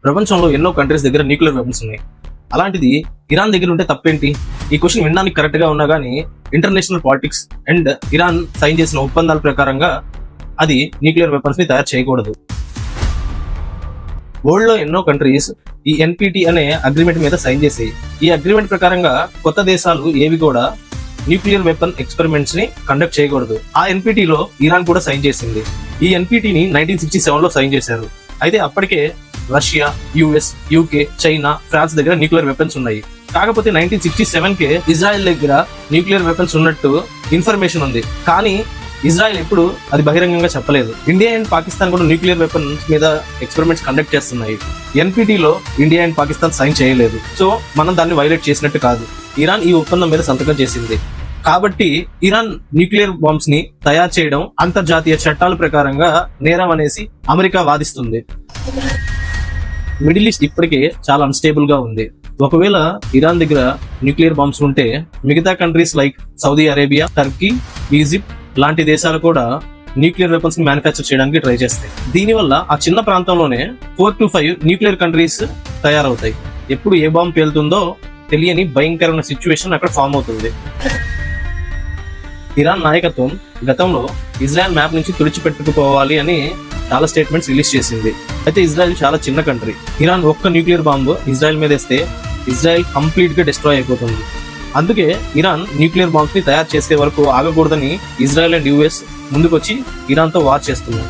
ప్రపంచంలో ఎన్నో కంట్రీస్ దగ్గర న్యూక్లియర్ వెపన్స్ ఉన్నాయి. అలాంటిది ఇరాన్ దగ్గర ఉంటే తప్పేంటి? ఈ క్వశ్చన్ వినడానికి కరెక్ట్ గా ఉన్నా గానీ international politics and Iran sign చేసిన ఒప్పందాల ప్రకారంగా అది న్యూక్లియర్ వెపన్స్ ని తయారు చేయకూడదు. వరల్డ్ లో ఎన్నో కంట్రీస్ ఈ ఎన్పిటి అనే అగ్రిమెంట్ మీద సైన్ చేసాయి. ఈ అగ్రిమెంట్ ప్రకారంగా కొత్త దేశాలు ఏవి కూడా న్యూక్లియర్ వెపన్ ఎక్స్పెరిమెంట్స్ ని కండక్ట్ చేయకూడదు. ఆ ఎన్పిటి లో ఇరాన్ కూడా సైన్ చేసింది. ఈ ఎన్పిటిని 1967 లో సైన్ చేశారు. అయితే అప్పటికే Russia, US, UK, China, France దగ్గర న్యూక్లియర్ వెపన్స్ ఉన్నాయి. కాకపోతే 1967కే ఇజ్రాయెల్ దగ్గర న్యూక్లియర్ వెపన్స్ ఉన్నట్టు ఇన్ఫర్మేషన్ ఉంది. కానీ ఇజ్రాయెల్ ఎప్పుడు అది బహిరంగంగా చెప్పలేదు. ఇండియా అండ్ పాకిస్తాన్ కూడా న్యూక్లియర్ వెపన్స్ మీద ఎక్స్పెరిమెంట్స్ కండక్ట్ చేస్తున్నాయి. ఎన్పిటిలో ఇండియా అండ్ పాకిస్తాన్ సైన్ చేయలేదు. సో మనం దాన్ని వైలేట్ చేసినట్టు కాదు. ఇరాన్ ఈ ఒప్పందం మీద సంతకం చేసింది. కాబట్టి ఇరాన్ న్యూక్లియర్ బాంబ్స్ ని తయారు చేయడం అంతర్జాతీయ చట్టాల ప్రకారంగా నేరం అనేసి అమెరికా వాదిస్తుంది. మిడిల్ ఈస్ట్ ఇప్పటికే చాలా అన్స్టేబుల్ గా ఉంది. ఒకవేళ ఇరాన్ దగ్గర న్యూక్లియర్ బాంబ్స్ ఉంటే మిగతా countries like Saudi Arabia, Turkey, Egypt లాంటి దేశాలు కూడా న్యూక్లియర్ వెపన్స్ ని మ్యానుఫ్యాక్చర్ చేయడానికి ట్రై చేస్తాయి. దీనివల్ల ఆ చిన్న ప్రాంతంలోనే 4 to 5 న్యూక్లియర్ కంట్రీస్ తయారవుతాయి. ఎప్పుడు ఏ బాంబు పేలుతుందో తెలియని భయంకరమైన సిచ్యువేషన్ అక్కడ ఫామ్ అవుతుంది. ఇరాన్ నాయకత్వం గతంలో ఇజ్రాయెల్ మ్యాప్ నుంచి తుడిచిపెట్టుకుపోవాలి అని చాలా స్టేట్మెంట్స్ రిలీజ్ చేసింది. అయితే ఇజ్రాయెల్ చాలా చిన్న కంట్రీ. ఇరాన్ ఒక్క న్యూక్లియర్ బాంబు ఇజ్రాయెల్ మీద వేస్తే ఇజ్రాయెల్ కంప్లీట్ గా డిస్ట్రాయ్ అయిపోతుంది. అందుకే ఇరాన్ న్యూక్లియర్ బాంబ్స్ ని తయారు చేసే వరకు ఆగకూడదని ఇజ్రాయెల్ అండ్ యుఎస్ ముందుకొచ్చి ఇరాన్ తో వార్ చేస్తున్నారు.